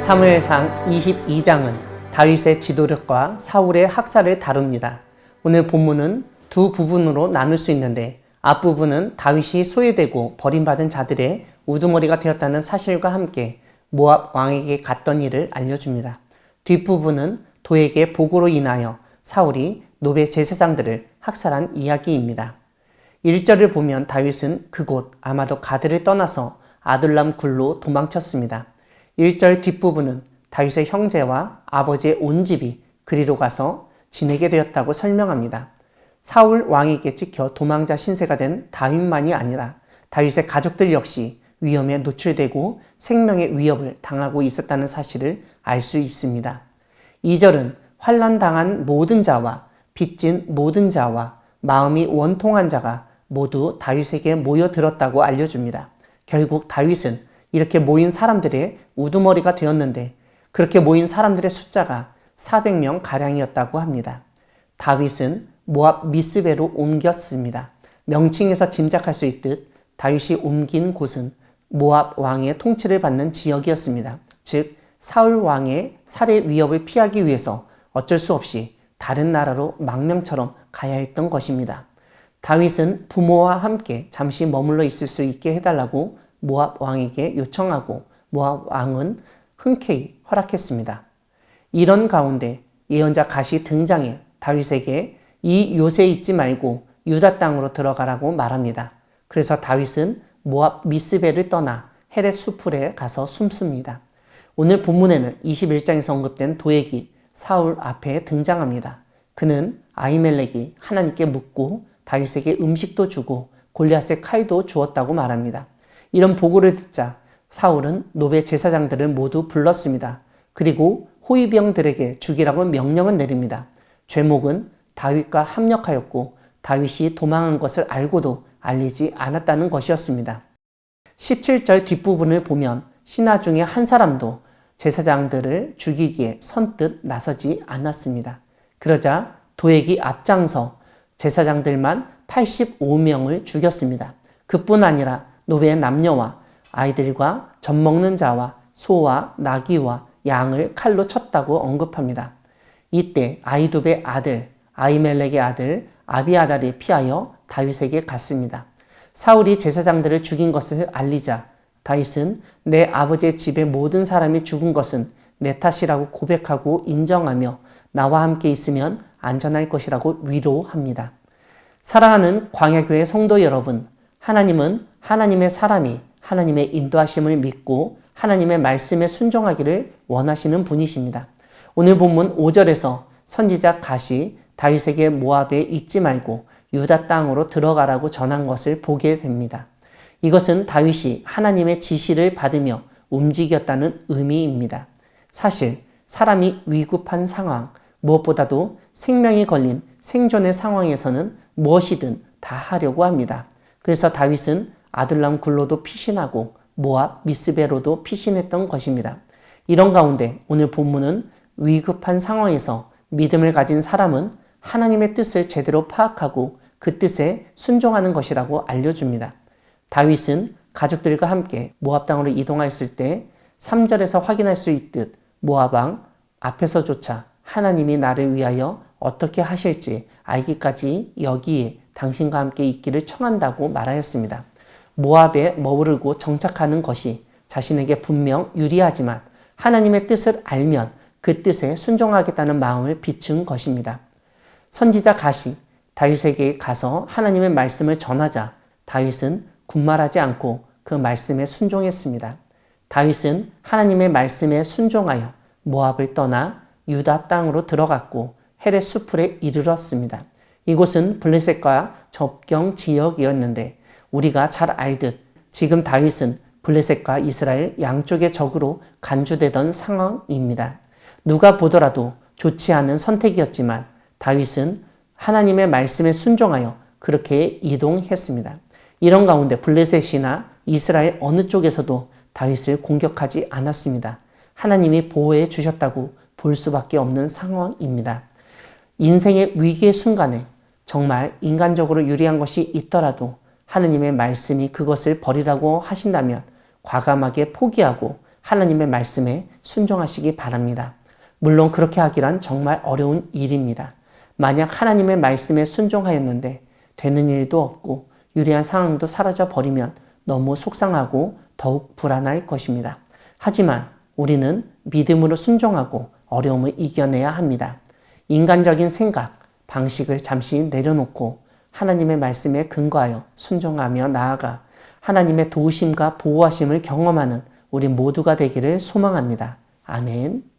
사무엘상 22장은 다윗의 지도력과 사울의 학살을 다룹니다. 오늘 본문은 두 부분으로 나눌 수 있는데 앞부분은 다윗이 소외되고 버림받은 자들의 우두머리가 되었다는 사실과 함께 모압 왕에게 갔던 일을 알려줍니다. 뒷부분은 도에게 보고로 인하여 사울이 노베 제사장들을 학살한 이야기입니다. 1절을 보면 다윗은 그곳 아마도 가드를 떠나서 아둘람 굴로 도망쳤습니다. 1절 뒷부분은 다윗의 형제와 아버지의 온 집이 그리로 가서 지내게 되었다고 설명합니다. 사울 왕에게 찍혀 도망자 신세가 된 다윗만이 아니라 다윗의 가족들 역시 위험에 노출되고 생명의 위협을 당하고 있었다는 사실을 알 수 있습니다. 2절은 환난당한 모든 자와 빚진 모든 자와 마음이 원통한 자가 모두 다윗에게 모여들었다고 알려줍니다. 결국 다윗은 이렇게 모인 사람들의 우두머리가 되었는데 그렇게 모인 사람들의 숫자가 400명 가량이었다고 합니다. 다윗은 모압 미스베로 옮겼습니다. 명칭에서 짐작할 수 있듯 다윗이 옮긴 곳은 모압 왕의 통치를 받는 지역이었습니다. 즉 사울 왕의 살해 위협을 피하기 위해서 어쩔 수 없이 다른 나라로 망명처럼 가야 했던 것입니다. 다윗은 부모와 함께 잠시 머물러 있을 수 있게 해달라고 모압 왕에게 요청하고 모압 왕은 흔쾌히 허락했습니다. 이런 가운데 예언자 갓이 등장해 다윗에게 이 요새에 있지 말고 유다 땅으로 들어가라고 말합니다. 그래서 다윗은 모압 미스베를 떠나 헤렛 수풀에 가서 숨습니다. 오늘 본문에는 21장에서 언급된 도액이 사울 앞에 등장합니다. 그는 아히멜렉이 하나님께 묻고 다윗에게 음식도 주고 골리앗의 칼도 주었다고 말합니다. 이런 보고를 듣자 사울은 노베 제사장들을 모두 불렀습니다. 그리고 호위병들에게 죽이라고 명령을 내립니다. 죄목은 다윗과 합력하였고 다윗이 도망한 것을 알고도 알리지 않았다는 것이었습니다. 17절 뒷부분을 보면 신하 중에 한 사람도 제사장들을 죽이기에 선뜻 나서지 않았습니다. 그러자 도액이 앞장서 제사장들만 85명을 죽였습니다. 그뿐 아니라 노베의 남녀와 아이들과 젖 먹는 자와 소와 나귀와 양을 칼로 쳤다고 언급합니다. 이때 아히두베의 아들 아히멜렉의 아들 아비아달이 피하여 다윗에게 갔습니다. 사울이 제사장들을 죽인 것을 알리자 다윗은 내 아버지의 집의 모든 사람이 죽은 것은 내 탓이라고 고백하고 인정하며 나와 함께 있으면 안전할 것이라고 위로합니다. 사랑하는 광야교회 성도 여러분, 하나님은 하나님의 사람이 하나님의 인도하심을 믿고 하나님의 말씀에 순종하기를 원하시는 분이십니다. 오늘 본문 5절에서 선지자 갓이 다윗에게 모압에 있지 말고 유다 땅으로 들어가라고 전한 것을 보게 됩니다. 이것은 다윗이 하나님의 지시를 받으며 움직였다는 의미입니다. 사실 사람이 위급한 상황, 무엇보다도 생명이 걸린 생존의 상황에서는 무엇이든 다 하려고 합니다. 그래서 다윗은 아둘람 굴로도 피신하고 모압 미스베로도 피신했던 것입니다. 이런 가운데 오늘 본문은 위급한 상황에서 믿음을 가진 사람은 하나님의 뜻을 제대로 파악하고 그 뜻에 순종하는 것이라고 알려줍니다. 다윗은 가족들과 함께 모압 땅으로 이동하였을 때 3절에서 확인할 수 있듯 모압 왕 앞에서조차 하나님이 나를 위하여 어떻게 하실지 알기까지 여기에 당신과 함께 있기를 청한다고 말하였습니다. 모압에 머무르고 정착하는 것이 자신에게 분명 유리하지만 하나님의 뜻을 알면 그 뜻에 순종하겠다는 마음을 비춘 것입니다. 선지자 갓이 다윗에게 가서 하나님의 말씀을 전하자 다윗은 군말하지 않고 그 말씀에 순종했습니다. 다윗은 하나님의 말씀에 순종하여 모압을 떠나 유다 땅으로 들어갔고 헤렛 수풀에 이르렀습니다. 이곳은 블레셋과 접경 지역이었는데 우리가 잘 알듯 지금 다윗은 블레셋과 이스라엘 양쪽의 적으로 간주되던 상황입니다. 누가 보더라도 좋지 않은 선택이었지만 다윗은 하나님의 말씀에 순종하여 그렇게 이동했습니다. 이런 가운데 블레셋이나 이스라엘 어느 쪽에서도 다윗을 공격하지 않았습니다. 하나님이 보호해 주셨다고 볼 수밖에 없는 상황입니다. 인생의 위기의 순간에 정말 인간적으로 유리한 것이 있더라도 하느님의 말씀이 그것을 버리라고 하신다면 과감하게 포기하고 하나님의 말씀에 순종하시기 바랍니다. 물론 그렇게 하기란 정말 어려운 일입니다. 만약 하나님의 말씀에 순종하였는데 되는 일도 없고 유리한 상황도 사라져 버리면 너무 속상하고 더욱 불안할 것입니다. 하지만 우리는 믿음으로 순종하고 어려움을 이겨내야 합니다. 인간적인 생각, 방식을 잠시 내려놓고 하나님의 말씀에 근거하여 순종하며 나아가 하나님의 도우심과 보호하심을 경험하는 우리 모두가 되기를 소망합니다. 아멘.